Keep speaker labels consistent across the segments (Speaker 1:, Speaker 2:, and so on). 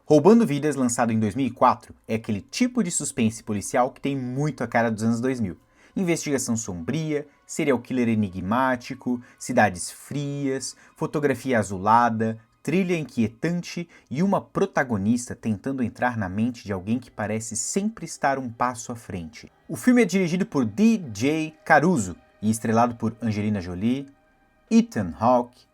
Speaker 1: Roubando Vidas, lançado em 2004, é aquele tipo de suspense policial que tem muito a cara dos anos 2000. Investigação sombria, serial killer enigmático, cidades frias, fotografia azulada, trilha inquietante e uma protagonista tentando entrar na mente de alguém que parece sempre estar um passo à frente. O filme é dirigido por D.J. Caruso e estrelado por Angelina Jolie, Ethan Hawke,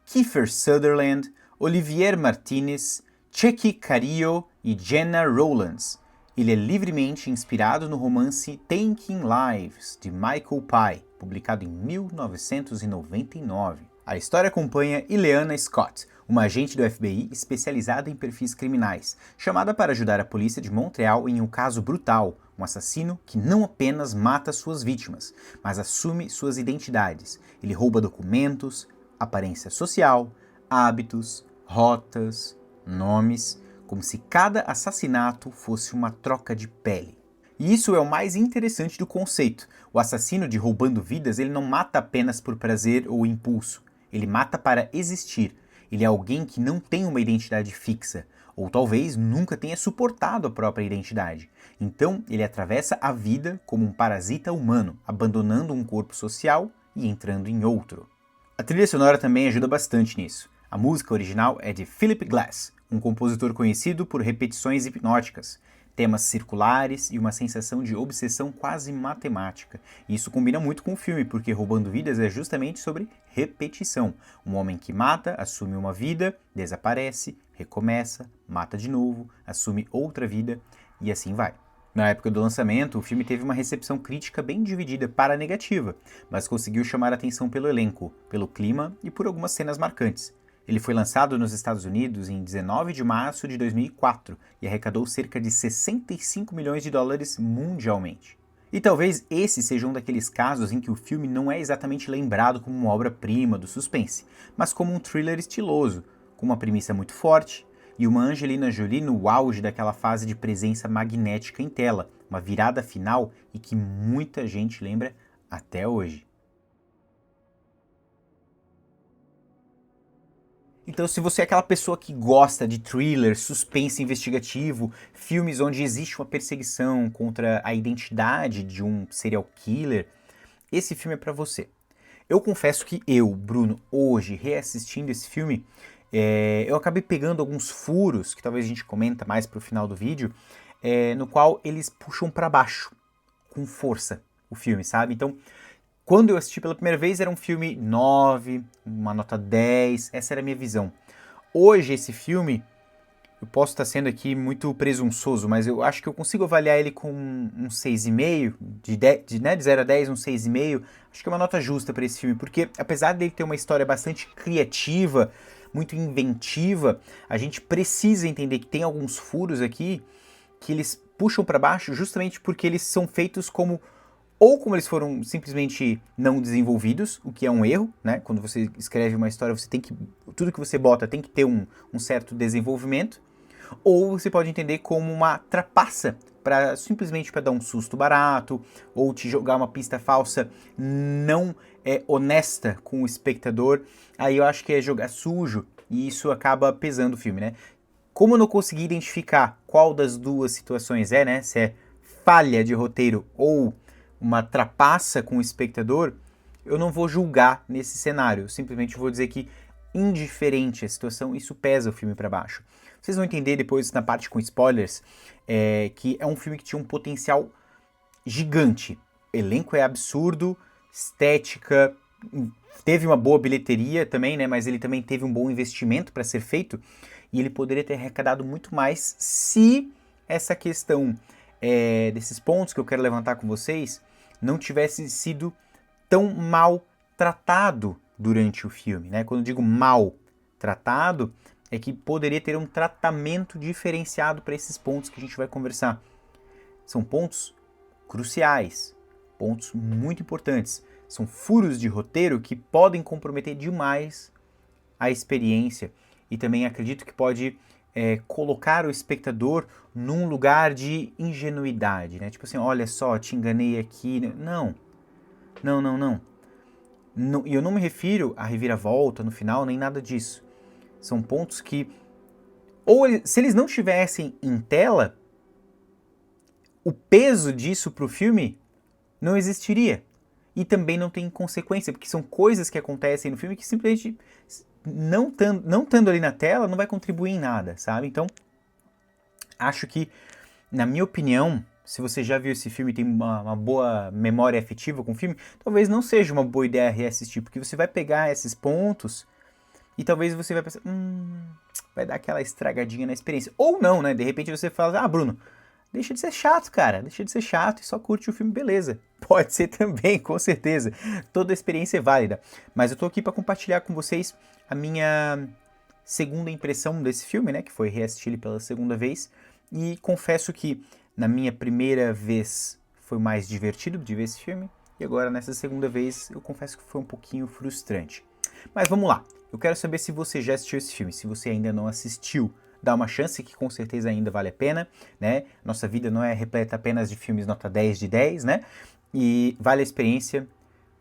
Speaker 1: Kiefer Sutherland, Olivier Martinez, Cheikh Cario e Jenna Rowlands. Ele é livremente inspirado no romance Taking Lives, de Michael Pye, publicado em 1999. A história acompanha Ileana Scott, uma agente do FBI especializada em perfis criminais, chamada para ajudar a polícia de Montreal em um caso brutal, um assassino que não apenas mata suas vítimas, mas assume suas identidades. Ele rouba documentos, aparência social, hábitos, rotas, nomes, como se cada assassinato fosse uma troca de pele. E isso é o mais interessante do conceito. O assassino de Roubando Vidas, ele não mata apenas por prazer ou impulso. Ele mata para existir. Ele é alguém que não tem uma identidade fixa, ou talvez nunca tenha suportado a própria identidade. Então, ele atravessa a vida como um parasita humano, abandonando um corpo social e entrando em outro. A trilha sonora também ajuda bastante nisso. A música original é de Philip Glass, um compositor conhecido por repetições hipnóticas, temas circulares e uma sensação de obsessão quase matemática. E isso combina muito com o filme, porque Roubando Vidas é justamente sobre repetição. Um homem que mata, assume uma vida, desaparece, recomeça, mata de novo, assume outra vida e assim vai. Na época do lançamento, o filme teve uma recepção crítica bem dividida para a negativa, mas conseguiu chamar a atenção pelo elenco, pelo clima e por algumas cenas marcantes. Ele foi lançado nos Estados Unidos em 19 de março de 2004 e arrecadou cerca de 65 milhões de dólares mundialmente. E talvez esse seja um daqueles casos em que o filme não é exatamente lembrado como uma obra-prima do suspense, mas como um thriller estiloso, com uma premissa muito forte e uma Angelina Jolie no auge daquela fase de presença magnética em tela, uma virada final e que muita gente lembra até hoje. Então, se você é aquela pessoa que gosta de thriller, suspense investigativo, filmes onde existe uma perseguição contra a identidade de um serial killer, esse filme é pra você. Eu confesso que eu, Bruno, hoje, reassistindo esse filme, eu acabei pegando alguns furos, que talvez a gente comenta mais pro final do vídeo, no qual eles puxam pra baixo, com força, o filme, sabe? Então, quando eu assisti pela primeira vez, era um filme 9, uma nota 10, essa era a minha visão. Hoje, esse filme, eu posso estar sendo aqui muito presunçoso, mas eu acho que eu consigo avaliar ele com um 6,5, de 0 a 10, um 6,5. Acho que é uma nota justa para esse filme, porque apesar dele ter uma história bastante criativa, muito inventiva, a gente precisa entender que tem alguns furos aqui que eles puxam para baixo justamente porque eles são feitos como eles foram simplesmente não desenvolvidos, o que é um erro, né? Quando você escreve uma história, você tem que tudo que você bota tem que ter um certo desenvolvimento, ou você pode entender como uma trapaça para simplesmente para dar um susto barato, ou te jogar uma pista falsa não honesta com o espectador. Aí eu acho que é jogar sujo e isso acaba pesando o filme, né? Como eu não consegui identificar qual das duas situações é, né? Se é falha de roteiro ou uma trapaça com o espectador, eu não vou julgar nesse cenário. Eu simplesmente vou dizer que, indiferente à situação, isso pesa o filme para baixo. Vocês vão entender depois, na parte com spoilers, que é um filme que tinha um potencial gigante. O elenco é absurdo, estética, teve uma boa bilheteria também, né? Mas ele também teve um bom investimento para ser feito e ele poderia ter arrecadado muito mais se essa questão desses pontos que eu quero levantar com vocês não tivesse sido tão mal tratado durante o filme, né? Quando eu digo mal tratado, é que poderia ter um tratamento diferenciado para esses pontos que a gente vai conversar. São pontos cruciais, pontos muito importantes. São furos de roteiro que podem comprometer demais a experiência e também acredito que pode colocar o espectador num lugar de ingenuidade, né? Tipo assim, olha só, te enganei aqui. Não. E eu não me refiro à reviravolta no final, nem nada disso. São pontos que se eles não estivessem em tela, o peso disso pro filme não existiria. E também não tem consequência, porque são coisas que acontecem no filme que simplesmente não estando ali na tela não vai contribuir em nada, sabe? Então, acho que, na minha opinião, se você já viu esse filme e tem uma boa memória afetiva com o filme, talvez não seja uma boa ideia reassistir, porque você vai pegar esses pontos e talvez você vai pensar, vai dar aquela estragadinha na experiência. Ou não, né? De repente você fala, Bruno, deixa de ser chato, cara. Deixa de ser chato e só curte o filme, beleza. Pode ser também, com certeza. Toda experiência é válida. Mas eu tô aqui para compartilhar com vocês a minha segunda impressão desse filme, né? Que foi reassistir ele pela segunda vez. E confesso que na minha primeira vez foi mais divertido de ver esse filme. E agora nessa segunda vez eu confesso que foi um pouquinho frustrante. Mas vamos lá. Eu quero saber se você já assistiu esse filme. Se você ainda não assistiu, dá uma chance que com certeza ainda vale a pena, né? Nossa vida não é repleta apenas de filmes nota 10 de 10, né? E vale a experiência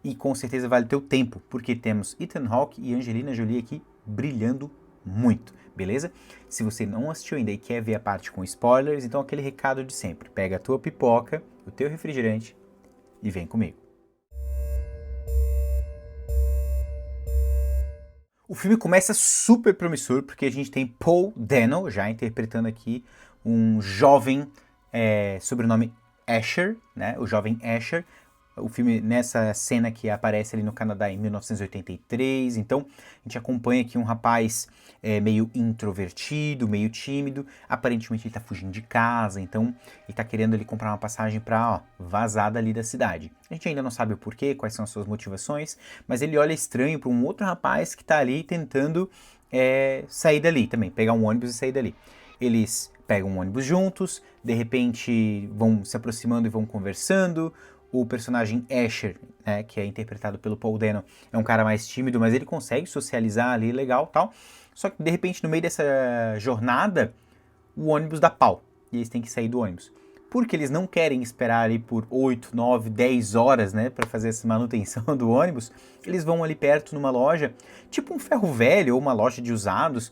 Speaker 1: e com certeza vale o teu tempo, porque temos Ethan Hawke e Angelina Jolie aqui brilhando muito, beleza? Se você não assistiu ainda e quer ver a parte com spoilers, então aquele recado de sempre, pega a tua pipoca, o teu refrigerante e vem comigo. O filme começa super promissor, porque a gente tem Paul Dano, já interpretando aqui um jovem, sobrenome Asher, né? O jovem Asher. O filme, nessa cena que aparece ali no Canadá em 1983, então a gente acompanha aqui um rapaz meio introvertido, meio tímido, aparentemente ele tá fugindo de casa, então ele tá querendo ali comprar uma passagem pra vazar dali da cidade. A gente ainda não sabe o porquê, quais são as suas motivações, mas ele olha estranho para um outro rapaz que tá ali tentando sair dali também, pegar um ônibus e sair dali. Eles pegam um ônibus juntos, de repente vão se aproximando e vão conversando. O personagem Asher, né, que é interpretado pelo Paul Dano, é um cara mais tímido, mas ele consegue socializar ali legal tal. Só que de repente no meio dessa jornada, o ônibus dá pau e eles têm que sair do ônibus. Porque eles não querem esperar ali por 8, 9, 10 horas, né, para fazer essa manutenção do ônibus, eles vão ali perto numa loja, tipo um ferro velho ou uma loja de usados,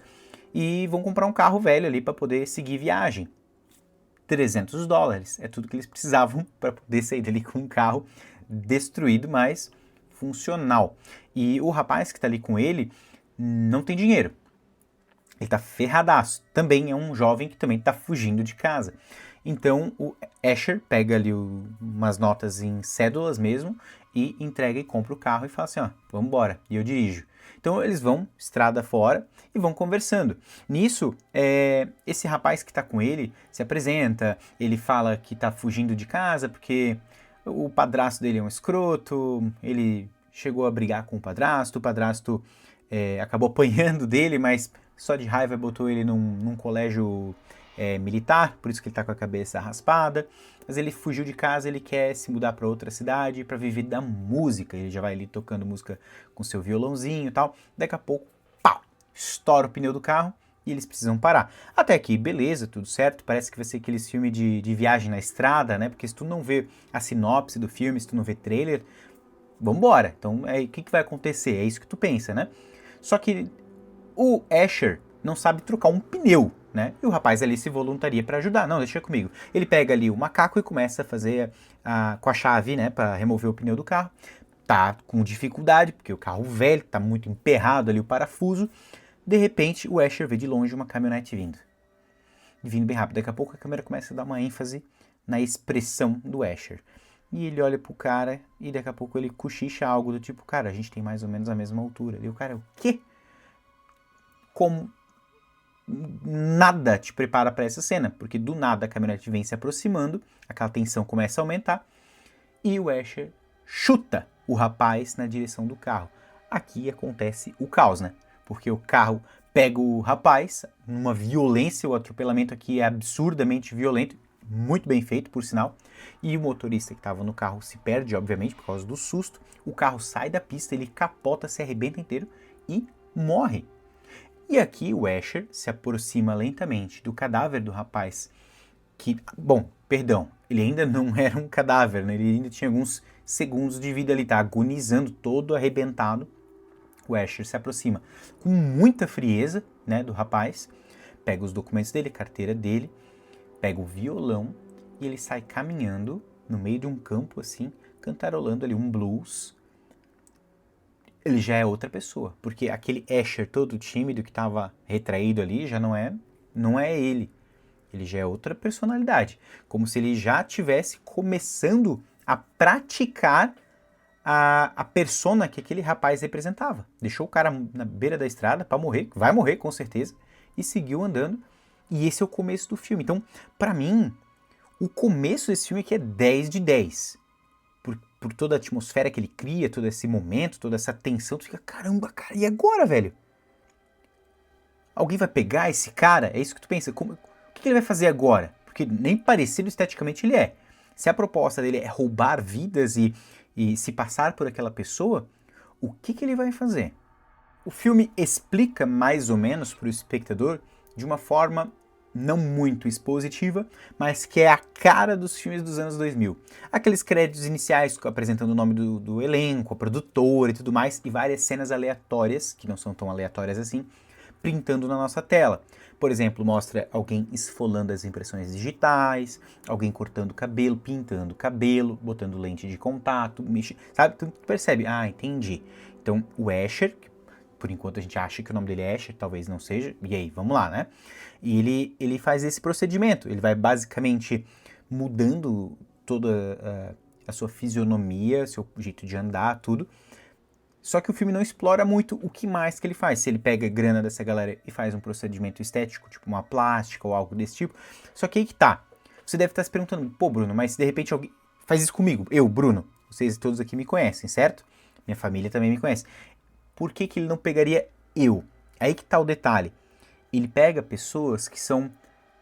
Speaker 1: e vão comprar um carro velho ali para poder seguir viagem. $300. É tudo que eles precisavam para poder sair dali com um carro destruído, mas funcional. E o rapaz que está ali com ele não tem dinheiro. Ele está ferradaço. Também é um jovem que também está fugindo de casa. Então o Asher pega ali umas notas em cédulas mesmo e entrega e compra o carro e fala assim, vamos embora, e eu dirijo. Então eles vão estrada fora e vão conversando. Nisso, esse rapaz que está com ele se apresenta, ele fala que está fugindo de casa porque o padrasto dele é um escroto, ele chegou a brigar com o padrasto acabou apanhando dele, mas só de raiva botou ele num colégio militar, por isso que ele está com a cabeça raspada. Mas ele fugiu de casa, ele quer se mudar para outra cidade para viver da música. Ele já vai ali tocando música com seu violãozinho e tal. Daqui a pouco, pau, estoura o pneu do carro e eles precisam parar. Até aqui, beleza, tudo certo. Parece que vai ser aqueles filmes de viagem na estrada, né? Porque se tu não vê a sinopse do filme, se tu não vê trailer, vambora. Então, o que vai acontecer? É isso que tu pensa, né? Só que o Asher não sabe trocar um pneu, né? E o rapaz ali se voluntaria para ajudar. Não, deixa comigo. Ele pega ali o macaco e começa a fazer com a chave, né, para remover o pneu do carro. Tá com dificuldade, porque o carro velho, tá muito emperrado ali o parafuso. De repente, o Asher vê de longe uma caminhonete vindo. Vindo bem rápido. Daqui a pouco a câmera começa a dar uma ênfase na expressão do Asher. E ele olha pro cara e daqui a pouco ele cochicha algo do tipo, cara, a gente tem mais ou menos a mesma altura. E o cara, o quê? Como nada te prepara para essa cena, porque do nada a caminhonete vem se aproximando, aquela tensão começa a aumentar e o Asher chuta o rapaz na direção do carro. Aqui acontece o caos, né? Porque o carro pega o rapaz numa violência, o atropelamento aqui é absurdamente violento, muito bem feito, por sinal, e o motorista que estava no carro se perde, obviamente, por causa do susto. O carro sai da pista, ele capota, se arrebenta inteiro e morre. E aqui o Asher se aproxima lentamente do cadáver do rapaz, que, bom, perdão, ele ainda não era um cadáver, né? Ele ainda tinha alguns segundos de vida ali, tá agonizando, todo arrebentado. O Asher se aproxima com muita frieza, né, do rapaz, pega os documentos dele, a carteira dele, pega o violão e ele sai caminhando no meio de um campo assim, cantarolando ali um blues. Ele já é outra pessoa, porque aquele Asher todo tímido que estava retraído ali já não é ele. Ele já é outra personalidade, como se ele já tivesse começando a praticar a persona que aquele rapaz representava. Deixou o cara na beira da estrada para morrer, vai morrer com certeza, e seguiu andando. E esse é o começo do filme. Então, para mim, o começo desse filme aqui é 10 de 10. Por toda a atmosfera que ele cria, todo esse momento, toda essa tensão, tu fica, caramba, cara, e agora, velho? Alguém vai pegar esse cara? É isso que tu pensa? O que ele vai fazer agora? Porque nem parecido esteticamente ele é. Se a proposta dele é roubar vidas e se passar por aquela pessoa, o que ele vai fazer? O filme explica mais ou menos para o espectador de uma forma não muito expositiva, mas que é a cara dos filmes dos anos 2000. Aqueles créditos iniciais apresentando o nome do elenco, a produtora e tudo mais, e várias cenas aleatórias, que não são tão aleatórias assim, printando na nossa tela. Por exemplo, mostra alguém esfolando as impressões digitais, alguém cortando o cabelo, pintando o cabelo, botando lente de contato, sabe? Tu percebe, entendi. Então, o Asher, que por enquanto a gente acha que o nome dele é Asher, talvez não seja, e aí, vamos lá, né? E ele faz esse procedimento, ele vai basicamente mudando toda a sua fisionomia, seu jeito de andar, tudo. Só que o filme não explora muito o que mais que ele faz. Se ele pega grana dessa galera e faz um procedimento estético, tipo uma plástica ou algo desse tipo. Só que aí que tá. Você deve estar se perguntando, pô, Bruno, mas se de repente alguém faz isso comigo, eu, Bruno, vocês todos aqui me conhecem, certo? Minha família também me conhece. Por que ele não pegaria eu? Aí que tá o detalhe. Ele pega pessoas que são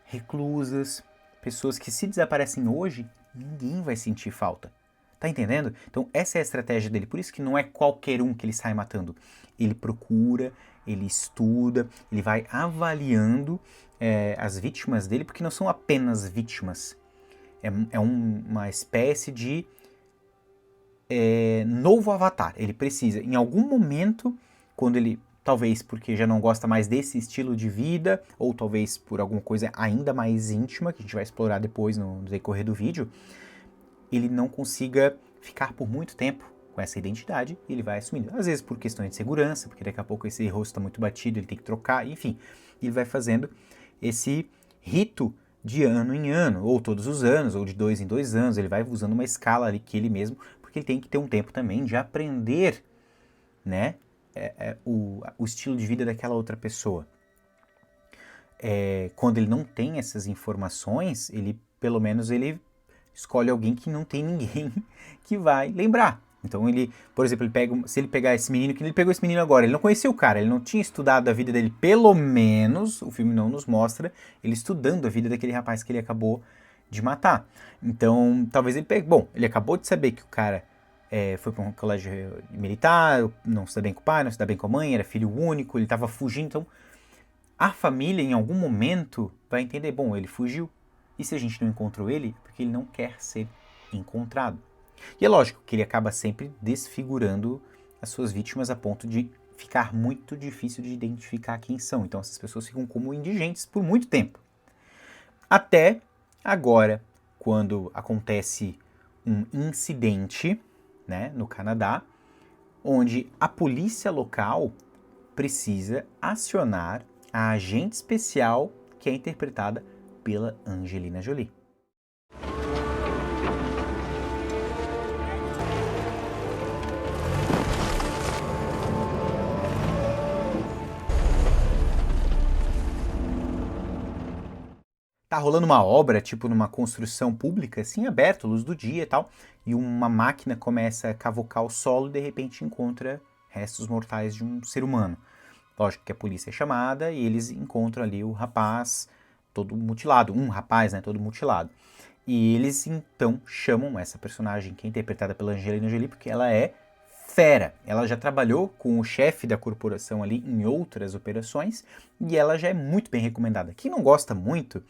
Speaker 1: reclusas, pessoas que se desaparecem hoje, ninguém vai sentir falta. Tá entendendo? Então essa é a estratégia dele. Por isso que não é qualquer um que ele sai matando. Ele procura, ele estuda, ele vai avaliando as vítimas dele, porque não são apenas vítimas. É uma espécie de novo avatar. Ele precisa, em algum momento, quando ele, talvez porque já não gosta mais desse estilo de vida, ou talvez por alguma coisa ainda mais íntima, que a gente vai explorar depois no decorrer do vídeo, ele não consiga ficar por muito tempo com essa identidade e ele vai assumindo. Às vezes por questões de segurança, porque daqui a pouco esse rosto está muito batido, ele tem que trocar, enfim. Ele vai fazendo esse rito de ano em ano, ou todos os anos, ou de 2 em 2 anos. Ele vai usando uma escala ali que ele mesmo, porque ele tem que ter um tempo também de aprender, né, o estilo de vida daquela outra pessoa. Quando ele não tem essas informações, ele, pelo menos, ele escolhe alguém que não tem ninguém que vai lembrar. Então ele, por exemplo, se ele pegar esse menino, que ele pegou esse menino agora, ele não conhecia o cara, ele não tinha estudado a vida dele, pelo menos, o filme não nos mostra ele estudando a vida daquele rapaz que ele acabou de matar. Então, talvez ele pegue, bom, ele acabou de saber que o cara foi para um colégio militar, não se dá bem com o pai, não se dá bem com a mãe, era filho único, ele estava fugindo, então a família em algum momento vai entender, bom, ele fugiu, e se a gente não encontrou ele, é porque ele não quer ser encontrado. E é lógico que ele acaba sempre desfigurando as suas vítimas a ponto de ficar muito difícil de identificar quem são. Então essas pessoas ficam como indigentes por muito tempo. Até agora, quando acontece um incidente, né, no Canadá, onde a polícia local precisa acionar a agente especial que é interpretada pela Angelina Jolie. Tá rolando uma obra, tipo numa construção pública, assim, aberto, luz do dia e tal, e uma máquina começa a cavocar o solo e de repente encontra restos mortais de um ser humano. Lógico que a polícia é chamada e eles encontram ali o rapaz todo mutilado, um rapaz, né, todo mutilado. E eles então chamam essa personagem que é interpretada pela Angelina Jolie porque ela é fera. Ela já trabalhou com o chefe da corporação ali em outras operações e ela já é muito bem recomendada. Quem não gosta muito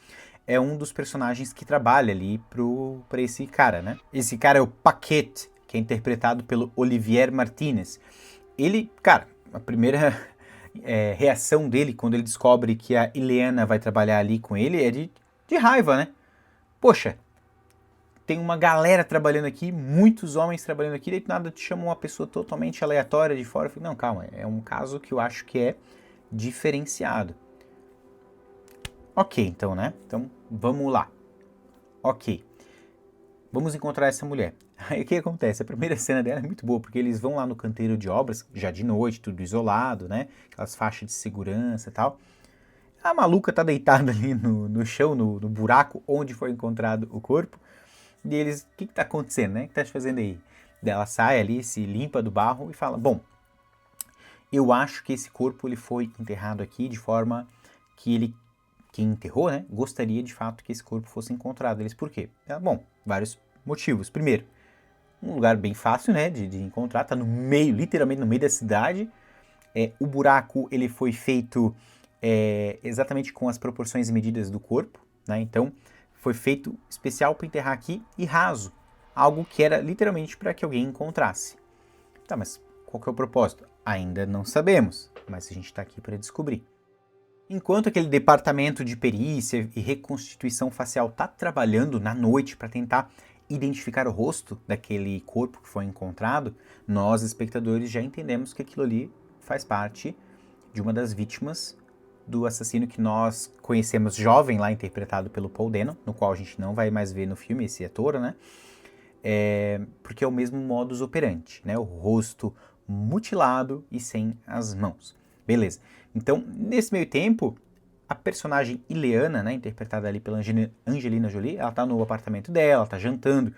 Speaker 1: é um dos personagens que trabalha ali para esse cara, né? Esse cara é o Paquette, que é interpretado pelo Olivier Martinez. Ele, cara, a primeira reação dele quando ele descobre que a Ileana vai trabalhar ali com ele é de raiva, né? Poxa, tem uma galera trabalhando aqui, muitos homens trabalhando aqui, daí nada te chama uma pessoa totalmente aleatória de fora. Eu fico, não, calma, é um caso que eu acho que é diferenciado. Ok, então, né? Então, vamos lá. Ok. Vamos encontrar essa mulher. Aí o que acontece? A primeira cena dela é muito boa, porque eles vão lá no canteiro de obras, já de noite, tudo isolado, né? Aquelas faixas de segurança e tal. A maluca tá deitada ali no chão, no buraco onde foi encontrado o corpo. E eles, o que tá acontecendo, né? O que tá fazendo aí? Ela sai ali, se limpa do barro e fala, bom, eu acho que esse corpo ele foi enterrado aqui de forma que quem enterrou, né, gostaria de fato que esse corpo fosse encontrado. Eles, por quê? Bom, vários motivos. Primeiro, um lugar bem fácil, né, de encontrar, tá no meio, literalmente no meio da cidade. O buraco, ele foi feito exatamente com as proporções e medidas do corpo, né, então foi feito especial para enterrar aqui e raso, algo que era literalmente para que alguém encontrasse. Tá, mas qual que é o propósito? Ainda não sabemos, mas a gente está aqui para descobrir. Enquanto aquele departamento de perícia e reconstituição facial está trabalhando na noite para tentar identificar o rosto daquele corpo que foi encontrado, nós, espectadores, já entendemos que aquilo ali faz parte de uma das vítimas do assassino que nós conhecemos jovem lá, interpretado pelo Paul Dano, no qual a gente não vai mais ver no filme esse ator, né? Porque é o mesmo modus operandi, né? O rosto mutilado e sem as mãos. Beleza. Então, nesse meio tempo, a personagem Ileana, né, interpretada ali pela Angelina Jolie, ela tá no apartamento dela, tá jantando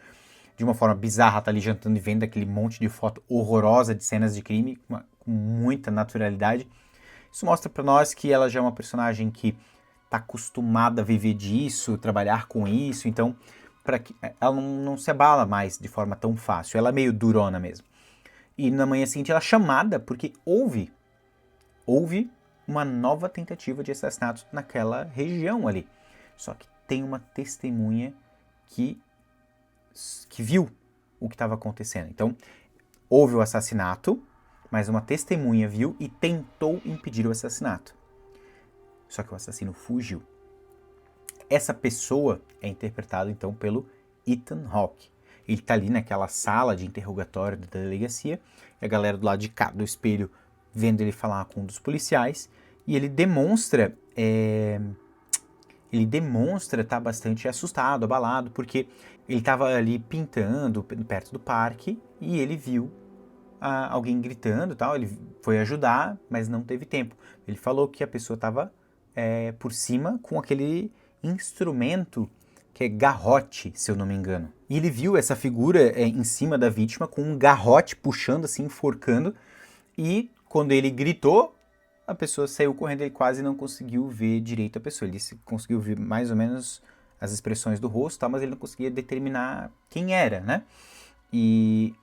Speaker 1: de uma forma bizarra, tá ali jantando e vendo aquele monte de foto horrorosa de cenas de crime, com muita naturalidade. Isso mostra para nós que ela já é uma personagem que tá acostumada a viver disso, trabalhar com isso, então ela não se abala mais de forma tão fácil, ela é meio durona mesmo. E na manhã seguinte ela é chamada porque houve uma nova tentativa de assassinato naquela região ali. Só que tem uma testemunha que viu o que estava acontecendo. Então, houve o assassinato, mas uma testemunha viu e tentou impedir o assassinato. Só que o assassino fugiu. Essa pessoa é interpretada então pelo Ethan Hawke. Ele está ali naquela sala de interrogatório da delegacia, e a galera do lado de cá do espelho vendo ele falar com um dos policiais, e ele demonstra estar bastante assustado, abalado, porque ele estava ali pintando perto do parque e ele viu alguém gritando e tal, ele foi ajudar, mas não teve tempo. Ele falou que a pessoa estava por cima com aquele instrumento que é garrote, se eu não me engano. E ele viu essa figura em cima da vítima com um garrote puxando assim, enforcando, e quando ele gritou, a pessoa saiu correndo, ele quase não conseguiu ver direito a pessoa. Ele conseguiu ver mais ou menos as expressões do rosto, tá, mas ele não conseguia determinar quem era, né? E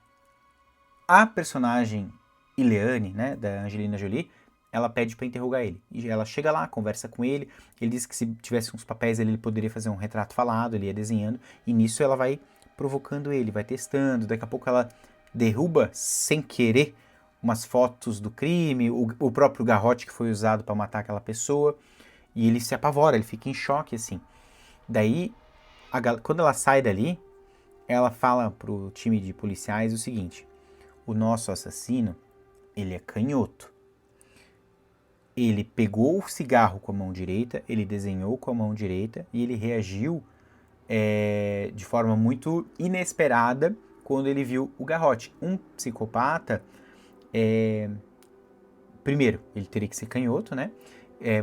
Speaker 1: a personagem Ileane, né, da Angelina Jolie, ela pede para interrogar ele. E ela chega lá, conversa com ele, ele diz que se tivesse uns papéis ele poderia fazer um retrato falado, ele ia desenhando, e nisso ela vai provocando ele, vai testando, daqui a pouco ela derruba sem querer umas fotos do crime, o próprio garrote que foi usado para matar aquela pessoa, e ele se apavora, ele fica em choque, assim. Daí, quando ela sai dali, ela fala pro time de policiais o seguinte: o nosso assassino, ele é canhoto. Ele pegou o cigarro com a mão direita, ele desenhou com a mão direita e ele reagiu de forma muito inesperada quando ele viu o garrote. Um psicopata, primeiro, ele teria que ser canhoto, né?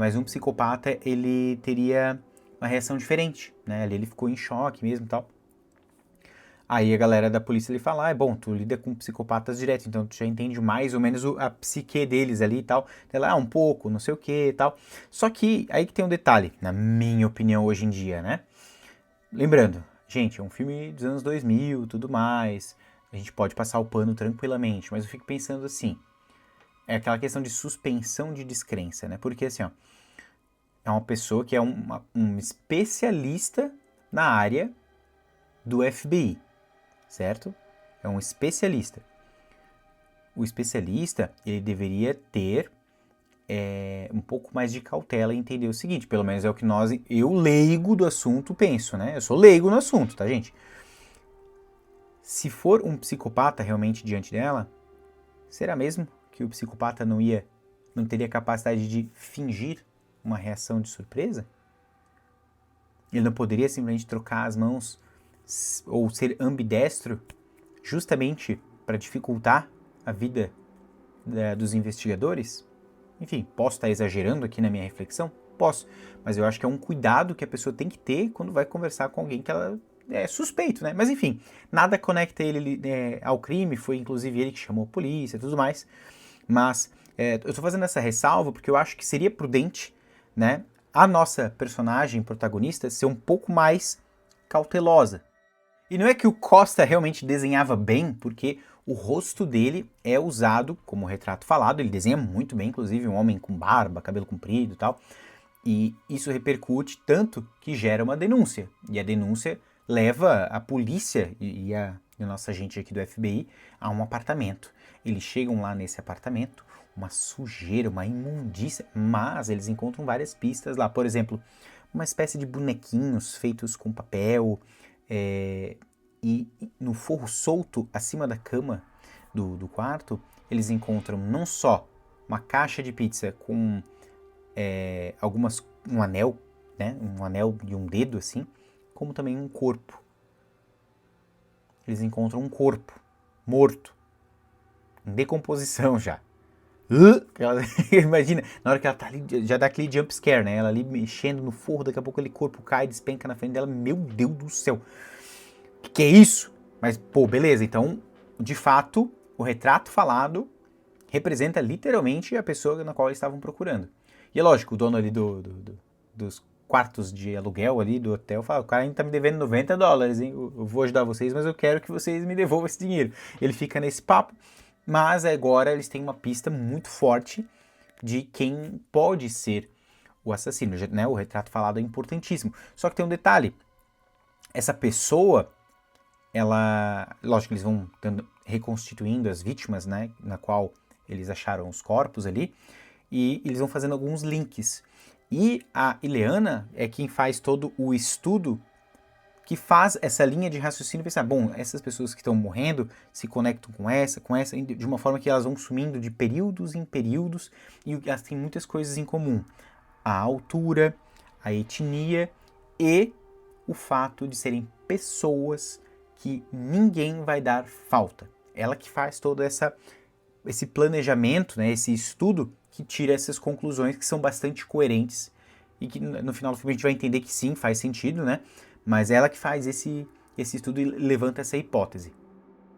Speaker 1: Mas um psicopata, ele teria uma reação diferente, né? Ali ele ficou em choque mesmo e tal. Aí a galera da polícia ele fala, bom, tu lida com psicopatas direto, então tu já entende mais ou menos a psique deles ali e tal. Ela, um pouco, não sei o que e tal. Só que aí que tem um detalhe, na minha opinião hoje em dia, né? Lembrando, gente, é um filme dos anos 2000 e tudo mais, a gente pode passar o pano tranquilamente, mas eu fico pensando assim, é aquela questão de suspensão de descrença, né? Porque assim, ó, é uma pessoa que é um especialista na área do FBI, certo? É um especialista. O especialista, ele deveria ter um pouco mais de cautela e entender o seguinte, pelo menos é o que eu leigo do assunto, penso, né? Eu sou leigo no assunto, tá, gente? Se for um psicopata realmente diante dela, será mesmo que o psicopata não teria capacidade de fingir uma reação de surpresa? Ele não poderia simplesmente trocar as mãos ou ser ambidestro justamente para dificultar a vida dos investigadores? Enfim, posso estar exagerando aqui na minha reflexão? Posso, mas eu acho que é um cuidado que a pessoa tem que ter quando vai conversar com alguém que ela é suspeito, né? Mas enfim, nada conecta ele ao crime, foi inclusive ele que chamou a polícia e tudo mais. Mas eu estou fazendo essa ressalva porque eu acho que seria prudente, né, a nossa personagem protagonista ser um pouco mais cautelosa. E não é que o Costa realmente desenhava bem, porque o rosto dele é usado como retrato falado, ele desenha muito bem, inclusive um homem com barba, cabelo comprido e tal, e isso repercute tanto que gera uma denúncia, e a denúncia leva a polícia e a nossa gente aqui do FBI a um apartamento. Eles chegam lá nesse apartamento, uma sujeira, uma imundícia, mas eles encontram várias pistas lá, por exemplo, uma espécie de bonequinhos feitos com papel, e no forro solto acima da cama do quarto, eles encontram não só uma caixa de pizza com um anel, né, um anel de um dedo assim, como também um corpo. Eles encontram um corpo morto, em decomposição já. Imagina, na hora que ela tá ali, já dá aquele jump scare, né? Ela ali mexendo no forro, daqui a pouco aquele corpo cai, despenca na frente dela. Meu Deus do céu. Que é isso? Mas, pô, beleza. Então, de fato, o retrato falado representa literalmente a pessoa na qual eles estavam procurando. E é lógico, o dono ali dos quartos de aluguel ali do hotel fala, o cara ainda tá me devendo $90, hein? Eu vou ajudar vocês, mas eu quero que vocês me devolvam esse dinheiro. Ele fica nesse papo, mas agora eles têm uma pista muito forte de quem pode ser o assassino, né? O retrato falado é importantíssimo. Só que tem um detalhe, essa pessoa, lógico, eles vão reconstituindo as vítimas, né? Na qual eles acharam os corpos ali, e eles vão fazendo alguns links. E a Ileana é quem faz todo o estudo que faz essa linha de raciocínio e pensar, bom, essas pessoas que estão morrendo se conectam com essa, de uma forma que elas vão sumindo de períodos em períodos e elas têm muitas coisas em comum. A altura, a etnia e o fato de serem pessoas que ninguém vai dar falta. Ela que faz todo esse planejamento, né, esse estudo que tira essas conclusões que são bastante coerentes e que no final do filme a gente vai entender que sim, faz sentido, né? Mas ela que faz esse estudo e levanta essa hipótese.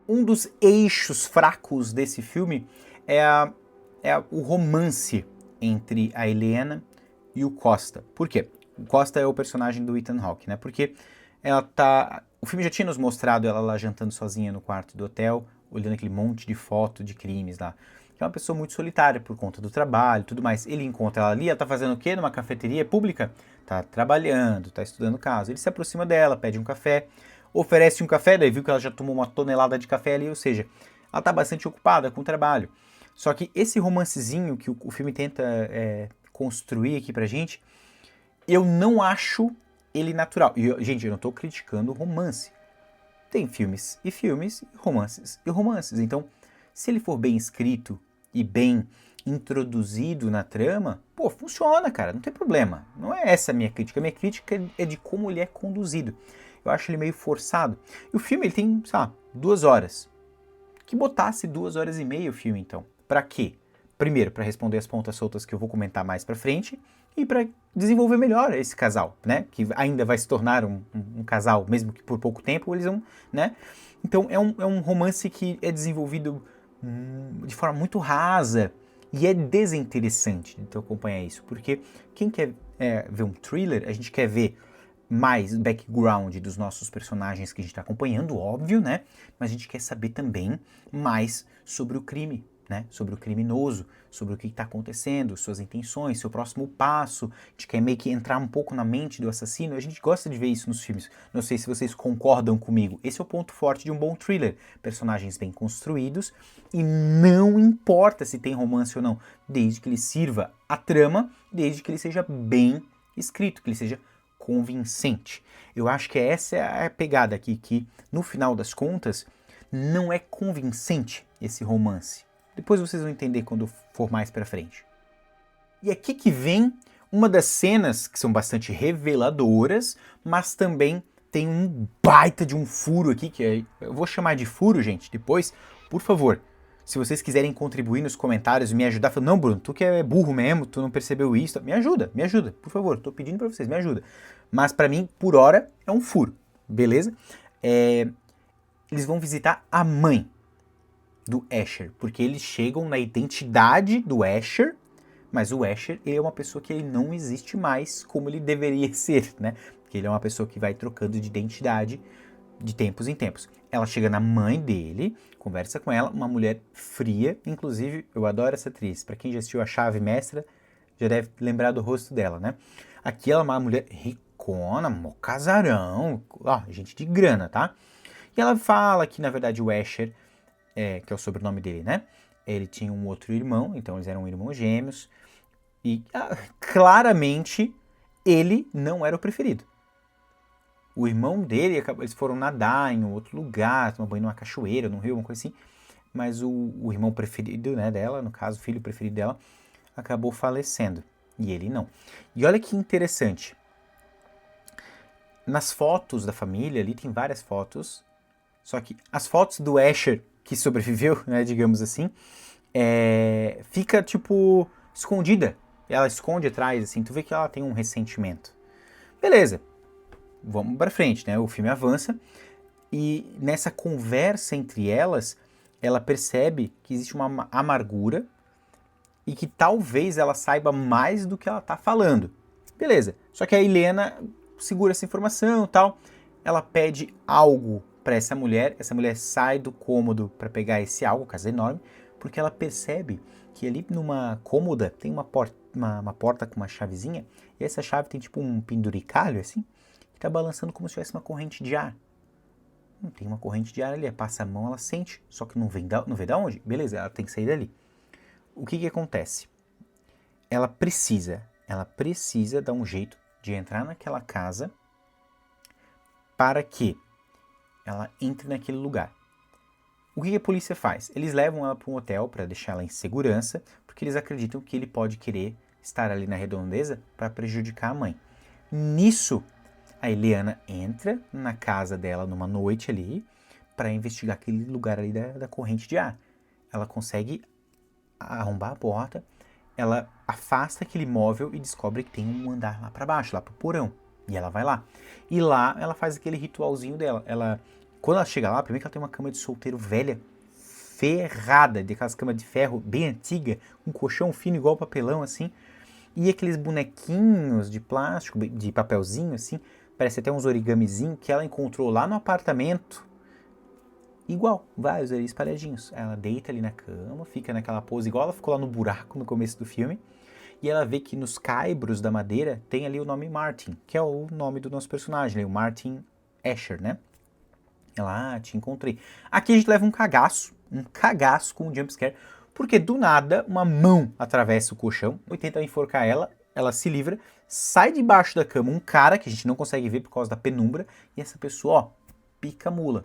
Speaker 1: Um dos eixos fracos desse filme é o romance entre a Helena e o Costa. Por quê? O Costa é o personagem do Ethan Hawke, né? Porque o filme já tinha nos mostrado ela lá jantando sozinha no quarto do hotel, olhando aquele monte de foto de crimes lá. Que é uma pessoa muito solitária por conta do trabalho e tudo mais. Ele encontra ela ali, ela tá fazendo o quê? Numa cafeteria pública? Tá trabalhando, tá estudando caso. Ele se aproxima dela, pede um café, oferece um café, daí viu que ela já tomou uma tonelada de café ali, ou seja, ela tá bastante ocupada com o trabalho. Só que esse romancezinho que o filme tenta construir aqui pra gente, eu não acho ele natural. E, gente, eu não tô criticando o romance. Tem filmes, romances e romances. Então, se ele for bem escrito e bem introduzido na trama, pô, funciona, cara, não tem problema. Não é essa a minha crítica. A minha crítica é de como ele é conduzido. Eu acho ele meio forçado. E o filme, ele tem, sei lá, 2 horas. Que botasse 2 horas e meia o filme, então. Pra quê? Primeiro, para responder as pontas soltas que eu vou comentar mais pra frente e para desenvolver melhor esse casal, né? Que ainda vai se tornar um casal, mesmo que por pouco tempo, eles vão, né? Então, é um romance que é desenvolvido de forma muito rasa e é desinteressante de tu acompanhar isso, porque quem quer ver um thriller, a gente quer ver mais background dos nossos personagens que a gente está acompanhando, óbvio, né? Mas a gente quer saber também mais sobre o crime. né? Sobre o criminoso, sobre o que está acontecendo, suas intenções, seu próximo passo. A gente quer meio que entrar um pouco na mente do assassino. A gente gosta de ver isso nos filmes. Não sei se vocês concordam comigo. Esse é o ponto forte de um bom thriller. Personagens bem construídos e não importa se tem romance ou não, desde que ele sirva a trama, desde que ele seja bem escrito, que ele seja convincente. Eu acho que essa é a pegada aqui, que no final das contas não é convincente esse romance. Depois vocês vão entender quando for mais pra frente. E aqui que vem uma das cenas que são bastante reveladoras, mas também tem um baita de um furo aqui, que eu vou chamar de furo, gente, depois, por favor. Se vocês quiserem contribuir nos comentários e me ajudar, falando, não, Bruno, tu que é burro mesmo, tu não percebeu isso, me ajuda, por favor, tô pedindo pra vocês, me ajuda. Mas pra mim, por hora, é um furo, beleza? Eles vão visitar a mãe do Asher, porque eles chegam na identidade do Asher, mas o Asher, ele é uma pessoa que ele não existe mais como ele deveria ser, né? Porque ele é uma pessoa que vai trocando de identidade de tempos em tempos. Ela chega na mãe dele, conversa com ela, uma mulher fria, inclusive, eu adoro essa atriz, pra quem já assistiu A Chave Mestra, já deve lembrar do rosto dela, né? Aqui ela é uma mulher ricona, mó casarão, ó, gente de grana, tá? E ela fala que, na verdade, o Asher, que é o sobrenome dele, né? Ele tinha um outro irmão, então eles eram irmãos gêmeos. E claramente ele não era o preferido. O irmão dele, eles foram nadar em outro lugar, tomar banho numa cachoeira, num rio, alguma coisa assim. Mas o irmão preferido, né, dela, no caso, o filho preferido dela, acabou falecendo. E ele não. E olha que interessante. Nas fotos da família, ali tem várias fotos. Só que as fotos do Asher que sobreviveu, né, digamos assim, fica, tipo, escondida. Ela esconde atrás, assim, tu vê que ela tem um ressentimento. Beleza, vamos pra frente, né, o filme avança, e nessa conversa entre elas, ela percebe que existe uma amargura, e que talvez ela saiba mais do que ela tá falando. Beleza, só que a Helena segura essa informação e tal, ela pede algo para essa mulher sai do cômodo para pegar esse algo, casa enorme, porque ela percebe que ali numa cômoda tem uma porta com uma chavezinha, e essa chave tem tipo um penduricalho assim, que tá balançando como se tivesse uma corrente de ar. Tem uma corrente de ar ali, ela passa a mão, ela sente, só que não vê da onde? Beleza, ela tem que sair dali. O que acontece? Ela precisa dar um jeito de entrar naquela casa para que ela entre naquele lugar. O que a polícia faz? Eles levam ela para um hotel para deixar ela em segurança, porque eles acreditam que ele pode querer estar ali na redondeza para prejudicar a mãe. Nisso, a Eliana entra na casa dela numa noite ali para investigar aquele lugar ali da corrente de ar. Ela consegue arrombar a porta, ela afasta aquele móvel e descobre que tem um andar lá para baixo, lá pro porão. E ela vai lá. E lá ela faz aquele ritualzinho dela. Quando ela chega lá, primeiro que ela tem uma cama de solteiro velha, ferrada, daquelas camas de ferro bem antiga, um colchão fino igual papelão assim, e aqueles bonequinhos de plástico, de papelzinho assim, parece até uns origamizinhos que ela encontrou lá no apartamento. Igual, vários ali espalhadinhos. Ela deita ali na cama, fica naquela pose igual ela ficou lá no buraco no começo do filme. E ela vê que nos caibros da madeira tem ali o nome Martin, que é o nome do nosso personagem, o Martin Asher, né? Ela, te encontrei. Aqui a gente leva um cagaço com um jumpscare, porque do nada uma mão atravessa o colchão e tenta enforcar ela, ela se livra, sai debaixo da cama um cara que a gente não consegue ver por causa da penumbra, e essa pessoa, ó, pica a mula.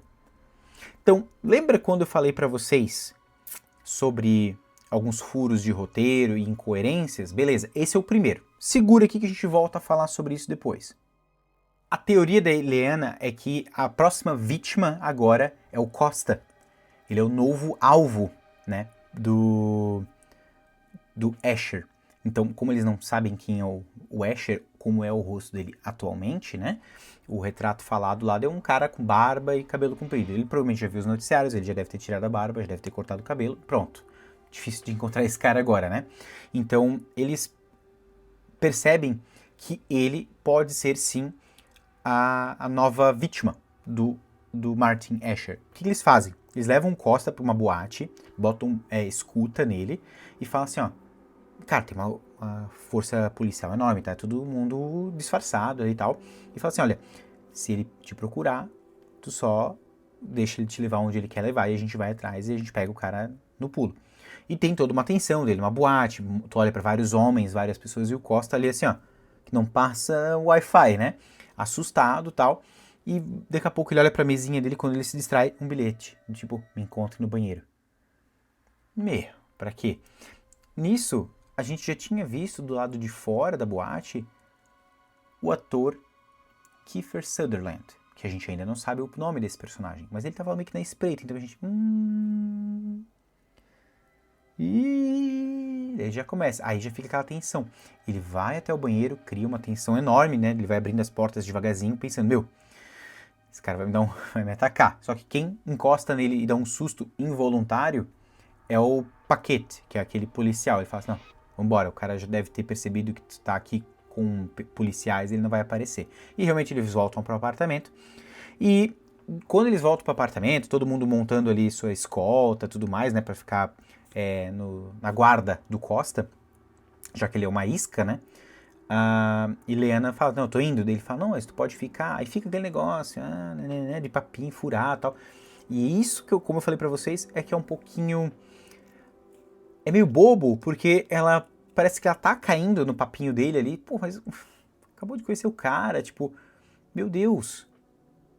Speaker 1: Então, lembra quando eu falei pra vocês sobre alguns furos de roteiro e incoerências? Beleza, esse é o primeiro. Segura aqui que a gente volta a falar sobre isso depois. A teoria da Helena é que a próxima vítima agora é o Costa. Ele é o novo alvo, né, do Asher. Então, como eles não sabem quem é o Asher, como é o rosto dele atualmente, né, o retrato falado lá é um cara com barba e cabelo comprido. Ele provavelmente já viu os noticiários, ele já deve ter tirado a barba, já deve ter cortado o cabelo, pronto. Difícil de encontrar esse cara agora, né? Então, eles percebem que ele pode ser, sim, a nova vítima do do Martin Escher. O que eles fazem? Eles levam o Costa pra uma boate, botam escuta nele e falam assim, ó, cara, tem uma força policial enorme, tá? Todo mundo disfarçado e tal. E fala assim, olha, se ele te procurar, tu só deixa ele te levar onde ele quer levar e a gente vai atrás e a gente pega o cara no pulo. E tem toda uma tensão dele, uma boate, tu olha pra vários homens, várias pessoas e o Costa ali assim, ó, que não passa o Wi-Fi, né? Assustado e tal. E daqui a pouco ele olha pra mesinha dele, quando ele se distrai, um bilhete. Tipo, me encontre no banheiro. Pra quê? Nisso, a gente já tinha visto do lado de fora da boate o ator Kiefer Sutherland, que a gente ainda não sabe o nome desse personagem, mas ele tava meio que na espreita, então a gente... E aí já começa, aí já fica aquela tensão. Ele vai até o banheiro, cria uma tensão enorme, né? Ele vai abrindo as portas devagarzinho, pensando, meu, esse cara vai me atacar. Só que quem encosta nele e dá um susto involuntário é o Paquette, que é aquele policial. Ele fala assim, não, vambora, o cara já deve ter percebido que tu tá aqui com policiais, ele não vai aparecer. E realmente eles voltam para o apartamento. E quando eles voltam para o apartamento, todo mundo montando ali sua escolta, tudo mais, né, para ficar na guarda do Costa, já que ele é uma isca, né? E Leana fala, não, eu tô indo. Daí ele fala, não, mas tu pode ficar. Aí fica aquele negócio, né, de papinho, furar e tal. E isso que como eu falei pra vocês, é que é um pouquinho... É meio bobo, porque ela parece que ela tá caindo no papinho dele ali. Pô, mas acabou de conhecer o cara, tipo, meu Deus,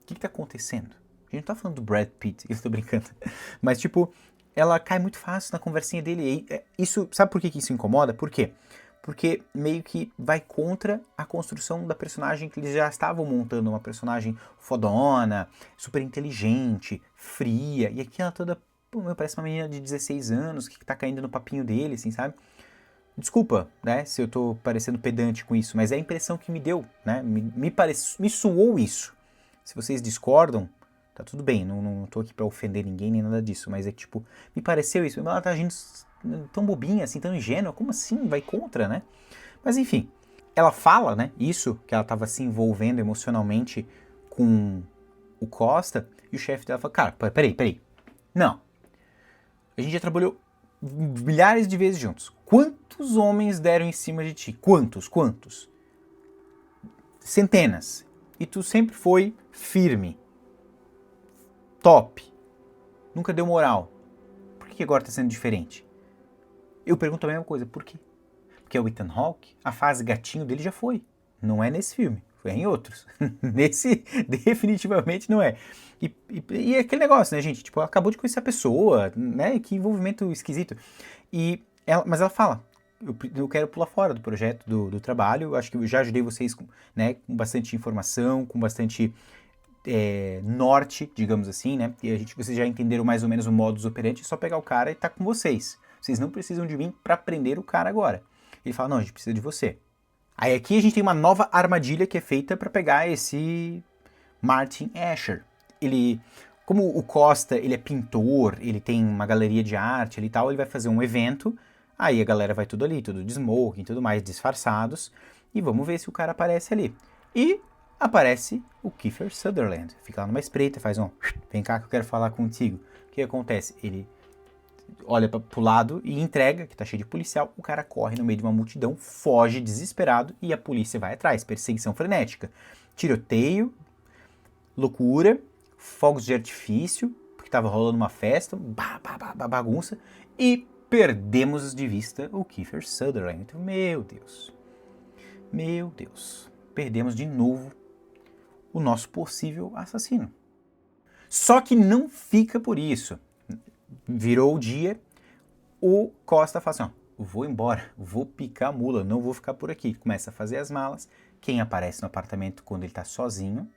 Speaker 1: o que tá acontecendo? A gente não tá falando do Brad Pitt, eu tô brincando. Mas, tipo, ela cai muito fácil na conversinha dele. E isso, sabe por que isso incomoda? Por quê? Porque meio que vai contra a construção da personagem que eles já estavam montando. Uma personagem fodona, super inteligente, fria. E aqui ela toda, pô, parece uma menina de 16 anos que tá caindo no papinho dele, assim, sabe? Desculpa, né, se eu tô parecendo pedante com isso, mas é a impressão que me deu, né? Me soou isso. Se vocês discordam, tá tudo bem, não tô aqui pra ofender ninguém nem nada disso, mas é que, tipo, me pareceu isso. Ela tá agindo tão bobinha, assim, tão ingênua, como assim? Vai contra, né? Mas enfim, ela fala, né, isso, que ela tava se envolvendo emocionalmente com o Costa, e o chefe dela fala, cara, peraí. Não. A gente já trabalhou milhares de vezes juntos. Quantos homens deram em cima de ti? Quantos? Centenas. E tu sempre foi firme. Top. Nunca deu moral. Por que agora tá sendo diferente? Eu pergunto a mesma coisa. Por quê? Porque é o Ethan Hawke, a fase gatinho dele já foi. Não é nesse filme. Foi em outros. Nesse, definitivamente não é. E é aquele negócio, né, gente? Tipo, ela acabou de conhecer a pessoa, né? Que envolvimento esquisito. Mas ela fala, eu quero pular fora do projeto, do trabalho. Acho que eu já ajudei vocês, né, com bastante informação, com bastante norte, digamos assim, né? E vocês já entenderam mais ou menos o modus operandi, é só pegar o cara e tá com vocês. Vocês não precisam de mim para prender o cara agora. Ele fala, não, a gente precisa de você. Aí aqui a gente tem uma nova armadilha que é feita para pegar esse Martin Escher. Ele, como o Costa, ele é pintor, ele tem uma galeria de arte e tal, ele vai fazer um evento, aí a galera vai tudo ali, tudo de smoking e tudo mais, disfarçados, e vamos ver se o cara aparece ali. E aparece o Kiefer Sutherland, fica lá numa espreita, faz um, vem cá que eu quero falar contigo. O que acontece? Ele olha pro lado e entrega, que tá cheio de policial, o cara corre no meio de uma multidão, foge desesperado e a polícia vai atrás, perseguição frenética. Tiroteio, loucura, fogos de artifício, porque tava rolando uma festa, bagunça, e perdemos de vista o Kiefer Sutherland. Então, meu Deus, perdemos de novo o nosso possível assassino. Só que não fica por isso. Virou o dia, o Costa fala assim, ó, vou embora, vou picar a mula, não vou ficar por aqui. Começa a fazer as malas. Quem aparece no apartamento quando ele tá sozinho?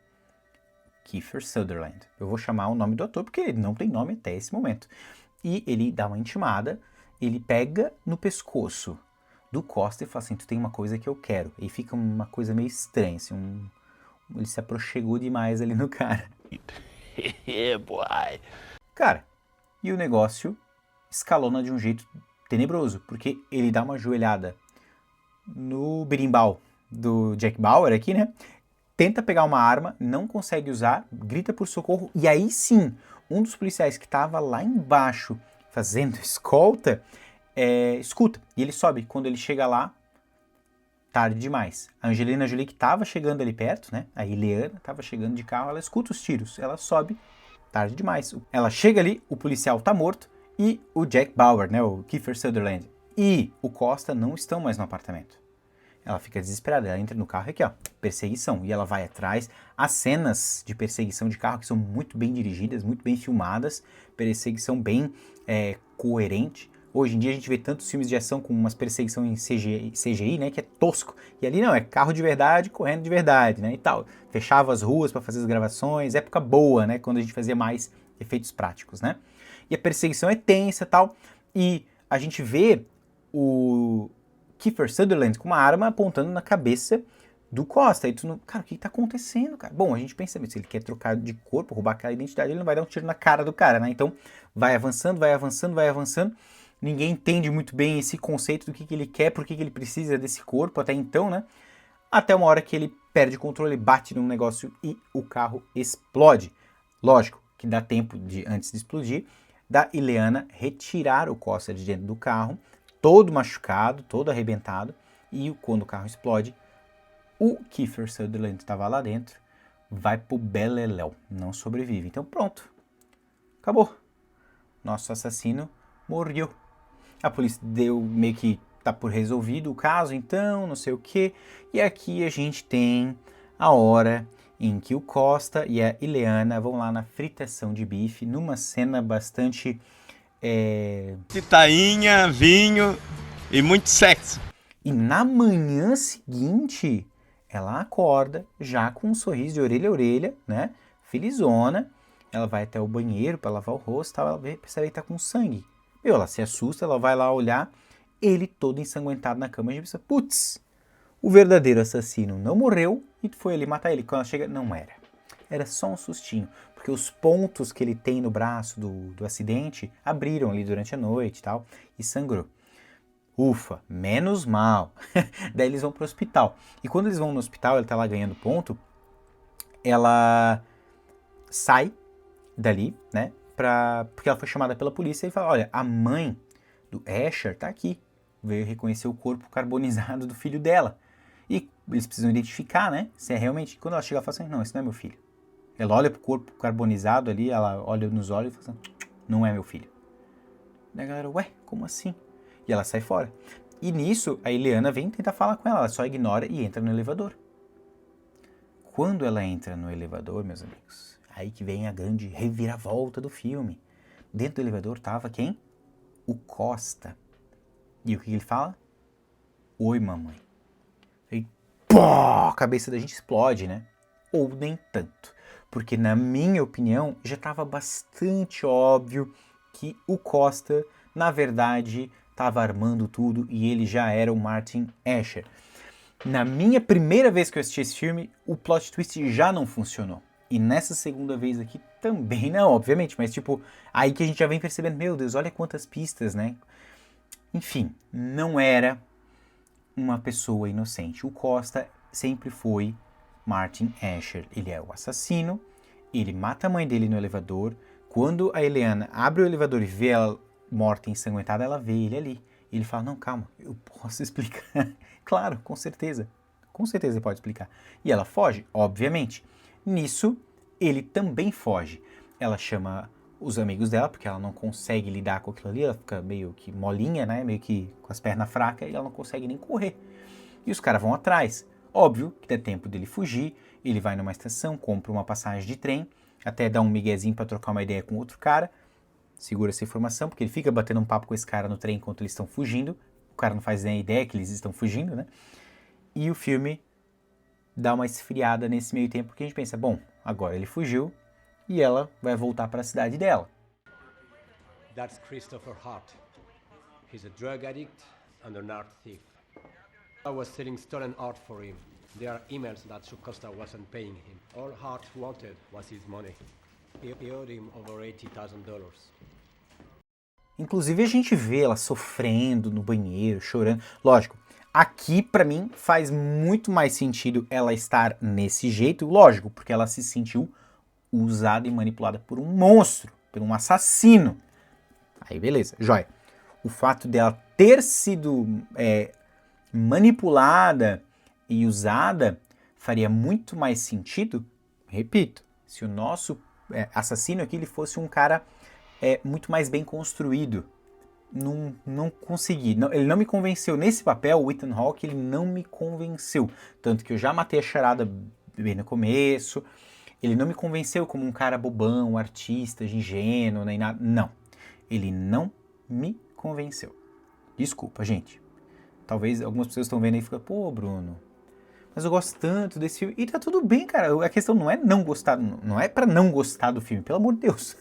Speaker 1: Kiefer Sutherland. Eu vou chamar o nome do ator porque ele não tem nome até esse momento. E ele dá uma intimada, ele pega no pescoço do Costa e fala assim, tu tem uma coisa que eu quero. E fica uma coisa meio estranha, assim, ele se aproximou demais ali no cara.
Speaker 2: Yeah, boy.
Speaker 1: Cara, e o negócio escalona de um jeito tenebroso, porque ele dá uma joelhada no berimbau do Jack Bauer aqui, né? tenta pegar uma arma, não consegue usar, grita por socorro, e aí sim, um dos policiais que estava lá embaixo fazendo escolta, escuta, e ele sobe. Quando ele chega lá, tarde demais. A Angelina Jolie, que estava chegando ali perto, né? A Ileana estava chegando de carro, ela escuta os tiros, ela sobe, tarde demais. Ela chega ali, o policial tá morto, e o Jack Bauer, né? O Kiefer Sutherland, e o Costa não estão mais no apartamento. Ela fica desesperada, ela entra no carro e aqui, ó, perseguição. E ela vai atrás. As cenas de perseguição de carro que são muito bem dirigidas, muito bem filmadas, perseguição bem coerente. Hoje em dia a gente vê tantos filmes de ação com umas perseguição em CGI, né, que é tosco. E ali não, é carro de verdade, correndo de verdade, né, e tal. Fechava as ruas para fazer as gravações, época boa, né, quando a gente fazia mais efeitos práticos, né. E a perseguição é tensa e tal, e a gente vê o Kiefer Sutherland com uma arma apontando na cabeça do Costa. E tu não, cara, o que tá acontecendo, cara? Bom, a gente pensa, se ele quer trocar de corpo, roubar aquela identidade, ele não vai dar um tiro na cara do cara, né? Então, vai avançando, vai avançando, vai avançando. Ninguém entende muito bem esse conceito do que ele quer, por que ele precisa desse corpo até então, né? Até uma hora que ele perde o controle, bate num negócio e o carro explode. Lógico que dá tempo de, antes de explodir, da Ileana retirar o Costa de dentro do carro, todo machucado, todo arrebentado, e quando o carro explode, o Kiefer Sutherland estava lá dentro, vai pro beleléu, não sobrevive. Então pronto, acabou. Nosso assassino morreu. A polícia deu meio que tá por resolvido o caso, então, não sei o que. E aqui a gente tem a hora em que o Costa e a Ileana vão lá na fritação de bife, numa cena bastante...
Speaker 2: Tainha, vinho e muito sexo.
Speaker 1: E na manhã seguinte, ela acorda já com um sorriso de orelha a orelha, né? Felizona. Ela vai até o banheiro para lavar o rosto, tal, ela percebe que tá com sangue. Meu, ela se assusta, ela vai lá olhar, ele todo ensanguentado na cama, a gente pensa, putz, o verdadeiro assassino não morreu e foi ali matar ele. Quando ela chega, não era. Era só um sustinho, porque os pontos que ele tem no braço do acidente abriram ali durante a noite e tal, e sangrou. Ufa, menos mal. Daí eles vão pro hospital. E quando eles vão no hospital, ela tá lá ganhando ponto, ela sai dali, né, porque ela foi chamada pela polícia e fala, olha, a mãe do Asher tá aqui, veio reconhecer o corpo carbonizado do filho dela. E eles precisam identificar, né, se é realmente... Quando ela chega, ela fala assim, não, esse não é meu filho. Ela olha pro corpo carbonizado ali, ela olha nos olhos e fala assim, não é meu filho. Daí a galera, ué, como assim? E ela sai fora. E nisso, a Ileana vem tentar falar com ela só ignora e entra no elevador. Quando ela entra no elevador, meus amigos, aí que vem a grande reviravolta do filme. Dentro do elevador tava quem? O Costa. E o que ele fala? Oi, mamãe. E pô, a cabeça da gente explode, né? Ou nem tanto. Porque, na minha opinião, já estava bastante óbvio que o Costa, na verdade, estava armando tudo e ele já era o Martin Asher. Na minha primeira vez que eu assisti esse filme, o plot twist já não funcionou. E nessa segunda vez aqui também não, obviamente. Mas, tipo, aí que a gente já vem percebendo, meu Deus, olha quantas pistas, né? Enfim, não era uma pessoa inocente. O Costa sempre foi Martin Asher. Ele é o assassino, ele mata a mãe dele no elevador. Quando a Ileana abre o elevador e vê ela morta, ensanguentada, ela vê ele ali. E ele fala, não, calma, eu posso explicar. Claro, com certeza pode explicar. E ela foge, obviamente. Nisso, ele também foge. Ela chama os amigos dela, porque ela não consegue lidar com aquilo ali, ela fica meio que molinha, né, meio que com as pernas fracas, e ela não consegue nem correr. E os caras vão atrás. Óbvio que dá tempo dele fugir, ele vai numa estação, compra uma passagem de trem, até dá um miguezinho pra trocar uma ideia com outro cara, segura essa informação, porque ele fica batendo um papo com esse cara no trem enquanto eles estão fugindo, o cara não faz nem ideia que eles estão fugindo, né? E o filme dá uma esfriada nesse meio tempo, porque a gente pensa, bom, agora ele fugiu e ela vai voltar para a cidade dela.
Speaker 3: That's Christopher Hart. He's a drug addict and an art thief. I was selling stolen art for him. There are emails that Costa wasn't paying him. All Hart wanted was his money. He owed him over $80,000.
Speaker 1: Inclusive a gente vê ela sofrendo no banheiro, chorando. Lógico, Aqui, pra mim, faz muito mais sentido ela estar nesse jeito, lógico, porque ela se sentiu usada e manipulada por um monstro, por um assassino. Aí, beleza, joia. O fato dela ter sido manipulada e usada faria muito mais sentido, repito, se o nosso assassino aqui ele fosse um cara muito mais bem construído. Não consegui, ele não me convenceu nesse papel, o Ethan Hawke, ele não me convenceu, tanto que eu já matei a charada bem no começo, ele não me convenceu como um cara bobão, artista, ingênuo, nem nada, não, ele não me convenceu, desculpa gente, talvez algumas pessoas estão vendo aí e ficam, pô Bruno, mas eu gosto tanto desse filme, e tá tudo bem cara, a questão não é não gostar, não é pra não gostar do filme, pelo amor de Deus,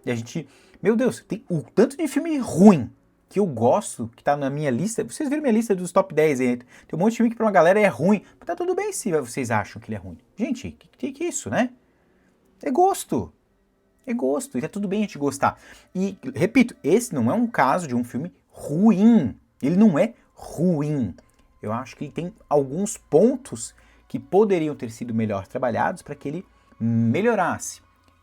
Speaker 1: e a gente... Meu Deus, tem o tanto de filme ruim que eu gosto, que tá na minha lista. Vocês viram minha lista dos top 10 aí. Tem um monte de filme que pra uma galera é ruim. Mas tá tudo bem se vocês acham que ele é ruim. Gente, que é isso, né? É gosto. É gosto. E tá tudo bem a gente gostar. E, repito, esse não é um caso de um filme ruim. Ele não é ruim. Eu acho que ele tem alguns pontos que poderiam ter sido melhor trabalhados para que ele melhorasse.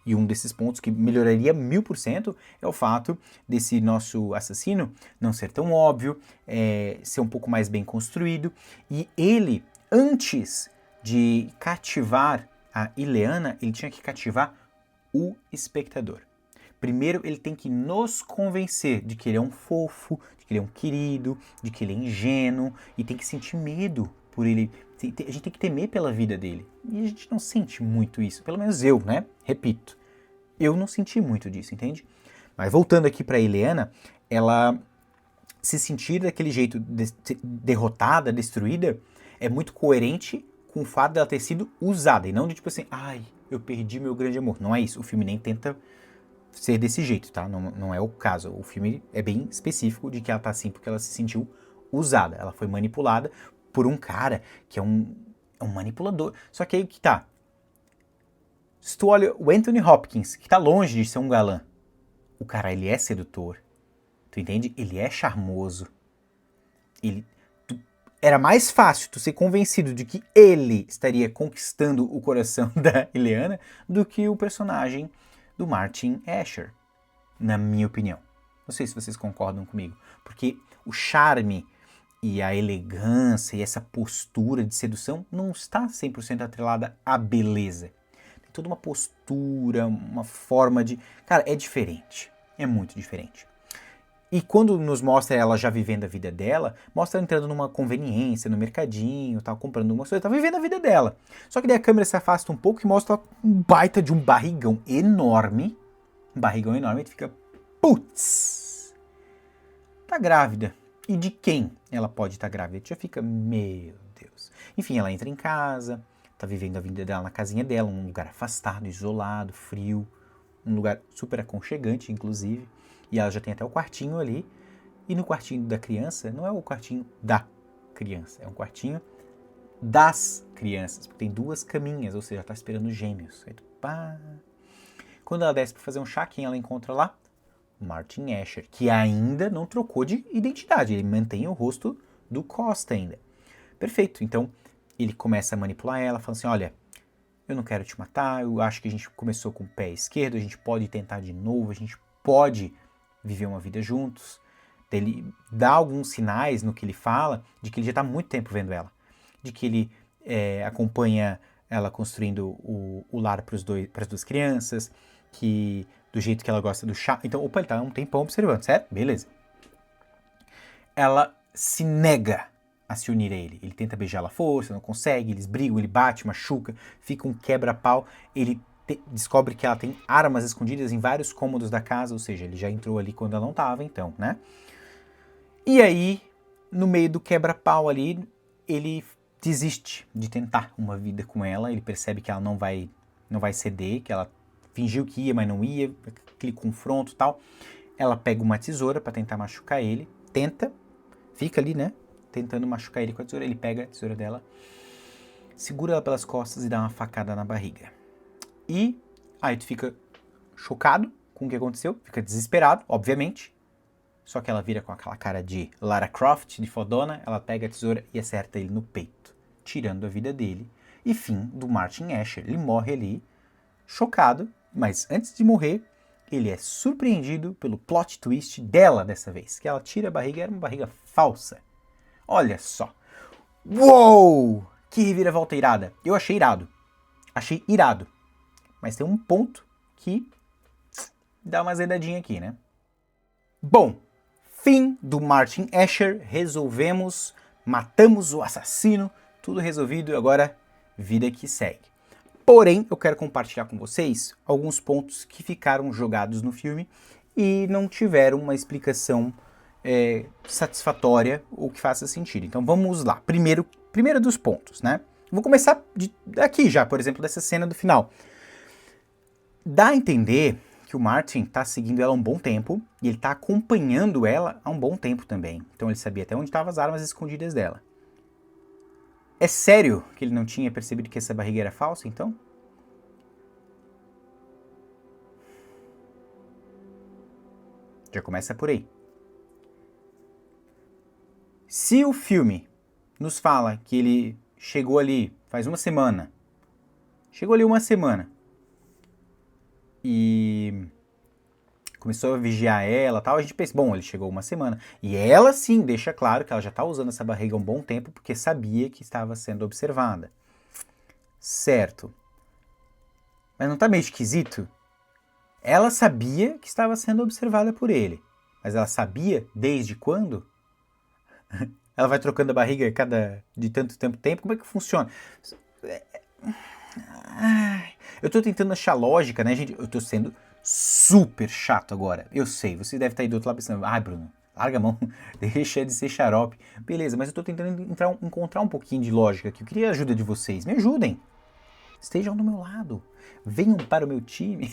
Speaker 1: E um desses pontos que melhoraria 1000% é o fato desse nosso assassino não ser tão óbvio, ser um pouco mais bem construído. E ele, antes de cativar a Ileana, ele tinha que cativar o espectador. Primeiro, ele tem que nos convencer de que ele é um fofo, de que ele é um querido, de que ele é ingênuo, e tem que sentir medo por ele. A gente tem que temer pela vida dele. E a gente não sente muito isso. Pelo menos eu, né? Repito. Eu não senti muito disso, entende? Mas voltando aqui pra Ileana, ela se sentir daquele jeito derrotada, destruída, é muito coerente com o fato dela ter sido usada. E não de tipo assim, ai, eu perdi meu grande amor. Não é isso. O filme nem tenta ser desse jeito, tá? Não é o caso. O filme é bem específico de que ela tá assim porque ela se sentiu usada. Ela foi manipulada por um cara que é um manipulador. Só que aí que tá. Se tu olha o Anthony Hopkins, que tá longe de ser um galã, o cara, ele é sedutor. Tu entende? Ele é charmoso. Era mais fácil tu ser convencido de que ele estaria conquistando o coração da Ileana do que o personagem do Martin Asher, na minha opinião. Não sei se vocês concordam comigo. Porque o charme e a elegância e essa postura de sedução não está 100% atrelada à beleza. Tem toda uma postura, uma forma de... Cara, é diferente. É muito diferente. E quando nos mostra ela já vivendo a vida dela, mostra ela entrando numa conveniência, no mercadinho, tal, comprando uma coisa, tá vivendo a vida dela. Só que daí a câmera se afasta um pouco e mostra um baita de um barrigão enorme. Um barrigão enorme, e tu fica, putz, tá grávida. E de quem ela pode estar grávida? Tu já fica, meu Deus. Enfim, ela entra em casa, tá vivendo a vida dela na casinha dela, um lugar afastado, isolado, frio, um lugar super aconchegante, inclusive. E ela já tem até o quartinho ali. E no quartinho da criança, não é o quartinho da criança, é um quartinho das crianças. Porque tem duas caminhas, ou seja, ela tá esperando gêmeos. Aí tu, pá. Quando ela desce pra fazer um chá, quem ela encontra lá? Martin Asher, que ainda não trocou de identidade. Ele mantém o rosto do Costa ainda. Perfeito. Então, ele começa a manipular ela, falando assim, olha, eu não quero te matar, eu acho que a gente começou com o pé esquerdo, a gente pode tentar de novo, a gente pode viver uma vida juntos. Ele dá alguns sinais no que ele fala de que ele já está há muito tempo vendo ela. De que ele acompanha ela construindo o lar para as duas crianças, que do jeito que ela gosta do chá. Então, opa, ele tá um tempão observando, certo? Beleza. Ela se nega a se unir a ele. Ele tenta beijá-la à força, não consegue, eles brigam, ele bate, machuca, fica um quebra-pau. Ele descobre que ela tem armas escondidas em vários cômodos da casa, ou seja, ele já entrou ali quando ela não estava, então, né? E aí, no meio do quebra-pau ali, ele desiste de tentar uma vida com ela, ele percebe que ela não vai ceder, que ela fingiu que ia, mas não ia, aquele confronto e tal. Ela pega uma tesoura para tentar machucar ele, fica ali, né, tentando machucar ele com a tesoura, ele pega a tesoura dela, segura ela pelas costas e dá uma facada na barriga. E aí tu fica chocado com o que aconteceu, fica desesperado, obviamente. Só que ela vira com aquela cara de Lara Croft, de fodona, ela pega a tesoura e acerta ele no peito, tirando a vida dele. E fim do Martin Asher. Ele morre ali, chocado, mas antes de morrer, ele é surpreendido pelo plot twist dela dessa vez, que ela tira a barriga, era uma barriga falsa. Olha só. Uou! Que reviravolta irada. Eu achei irado. Achei irado. Mas tem um ponto que dá uma azedadinha aqui, né? Bom, fim do Martin Asher. Resolvemos, matamos o assassino, tudo resolvido, agora vida que segue. Porém, eu quero compartilhar com vocês alguns pontos que ficaram jogados no filme e não tiveram uma explicação satisfatória ou que faça sentido. Então vamos lá. Primeiro dos pontos, né? Vou começar daqui já, por exemplo, dessa cena do final. Dá a entender que o Martin está seguindo ela há um bom tempo e ele está acompanhando ela há um bom tempo também. Então ele sabia até onde estavam as armas escondidas dela. É sério que ele não tinha percebido que essa barriga era falsa, então? Já começa por aí. Se o filme nos fala que ele chegou ali faz uma semana, e começou a vigiar ela e tal, a gente pensa, bom, ele chegou uma semana. E ela sim deixa claro que ela já está usando essa barriga há um bom tempo porque sabia que estava sendo observada. Certo. Mas não está meio esquisito? Ela sabia que estava sendo observada por ele. Mas ela sabia desde quando? Ela vai trocando a barriga de tanto tempo? Como é que funciona? Eu tô tentando achar lógica, né, gente? Eu tô sendo super chato agora. Eu sei, você deve estar aí do outro lado pensando, Bruno, larga a mão, deixa de ser xarope. Beleza, mas eu tô tentando encontrar um pouquinho de lógica aqui. Eu queria a ajuda de vocês. Me ajudem. Estejam do meu lado. Venham para o meu time.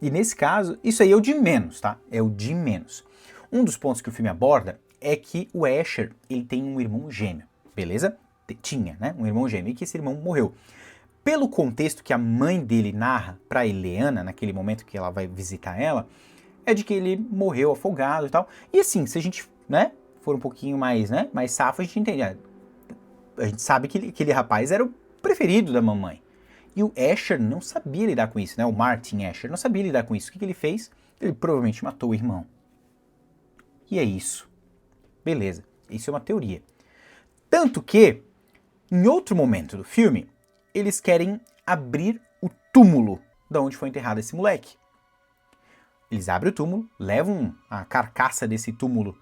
Speaker 1: E nesse caso, isso aí é o de menos, tá? É o de menos. Um dos pontos que o filme aborda é que o Asher, ele tem um irmão gêmeo, beleza? Tinha, né? Um irmão gêmeo, e que esse irmão morreu. Pelo contexto que a mãe dele narra para Eleana, naquele momento que ela vai visitar ela, é de que ele morreu afogado e tal. E assim, se a gente, né, for um pouquinho mais, né, mais safo, a gente entende. A gente sabe que aquele rapaz era o preferido da mamãe. E o Asher não sabia lidar com isso, né? O Martin Asher não sabia lidar com isso. O que ele fez? Ele provavelmente matou o irmão. E é isso. Beleza, isso é uma teoria. Tanto que, em outro momento do filme, eles querem abrir o túmulo de onde foi enterrado esse moleque. Eles abrem o túmulo, levam a carcaça desse túmulo,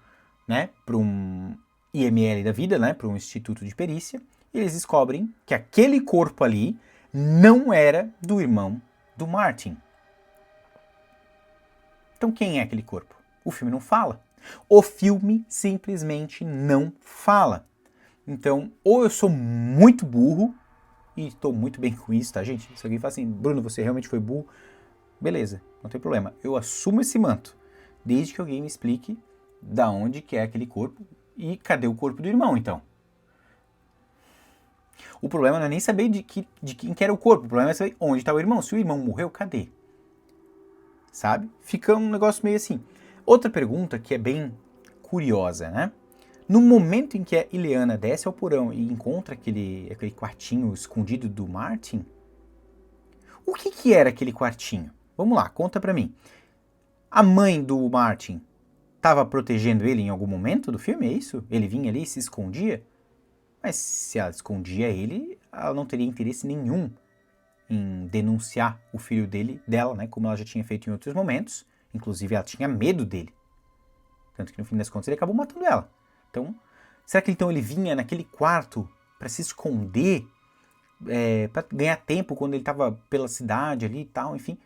Speaker 1: né, para um IML da vida, né, para um instituto de perícia, e eles descobrem que aquele corpo ali não era do irmão do Martin. Então quem é aquele corpo? O filme não fala. O filme simplesmente não fala. Então, ou eu sou muito burro, e estou muito bem com isso, tá, gente? Se alguém fala assim, Bruno, você realmente foi burro, beleza, não tem problema. Eu assumo esse manto, desde que alguém me explique da onde que é aquele corpo e cadê o corpo do irmão, então. O problema não é nem saber de quem que era o corpo, o problema é saber onde está o irmão. Se o irmão morreu, cadê? Sabe? Fica um negócio meio assim. Outra pergunta que é bem curiosa, né? No momento em que a Eleana desce ao porão e encontra aquele quartinho escondido do Martin, o que era aquele quartinho? Vamos lá, conta pra mim. A mãe do Martin estava protegendo ele em algum momento do filme, é isso? Ele vinha ali e se escondia? Mas se ela escondia ele, ela não teria interesse nenhum em denunciar o filho dela, né? Como ela já tinha feito em outros momentos. Inclusive, ela tinha medo dele. Tanto que no fim das contas ele acabou matando ela. Então, será que então ele vinha naquele quarto para se esconder, para ganhar tempo quando ele estava pela cidade ali e tal, enfim?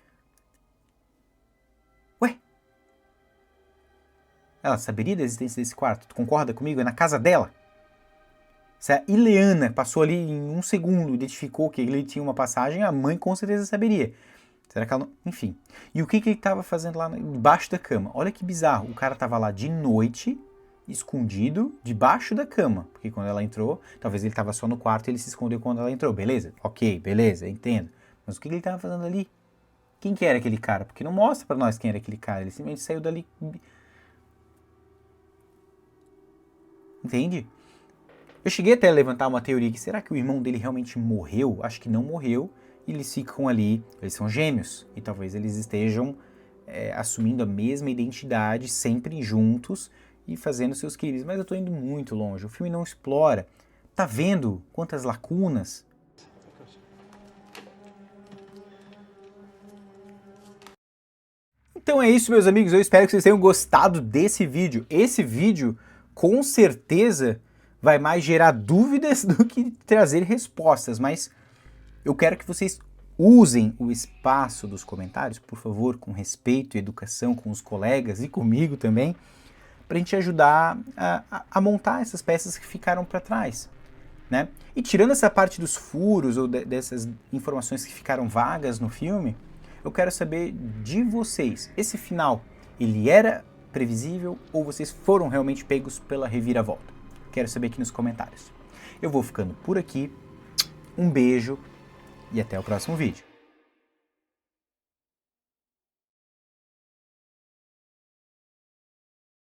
Speaker 1: Ué? Ela saberia da existência desse quarto? Tu concorda comigo? É na casa dela? Se a Eleana passou ali em um segundo, identificou que ele tinha uma passagem, a mãe com certeza saberia. Será que ela não... Enfim. E o que ele estava fazendo lá debaixo da cama? Olha que bizarro. O cara estava lá de noite, escondido, debaixo da cama. Porque quando ela entrou, talvez ele estava só no quarto e ele se escondeu quando ela entrou. Beleza? Ok, beleza, entendo. Mas o que ele estava fazendo ali? Quem que era aquele cara? Porque não mostra pra nós quem era aquele cara. Ele simplesmente saiu dali... entende? Eu cheguei até a levantar uma teoria que será que o irmão dele realmente morreu? Acho que não morreu, e eles ficam ali, eles são gêmeos, e talvez eles estejam assumindo a mesma identidade, sempre juntos, e fazendo seus crimes. Mas eu tô indo muito longe, o filme não explora. Tá vendo quantas lacunas? Então é isso, meus amigos, eu espero que vocês tenham gostado desse vídeo. Esse vídeo, com certeza, vai mais gerar dúvidas do que trazer respostas, mas eu quero que vocês usem o espaço dos comentários, por favor, com respeito e educação com os colegas e comigo também, para a gente ajudar a montar essas peças que ficaram para trás, né? E tirando essa parte dos furos ou dessas informações que ficaram vagas no filme, eu quero saber de vocês, esse final, ele era previsível ou vocês foram realmente pegos pela reviravolta? Quero saber aqui nos comentários. Eu vou ficando por aqui, um beijo e até o próximo vídeo.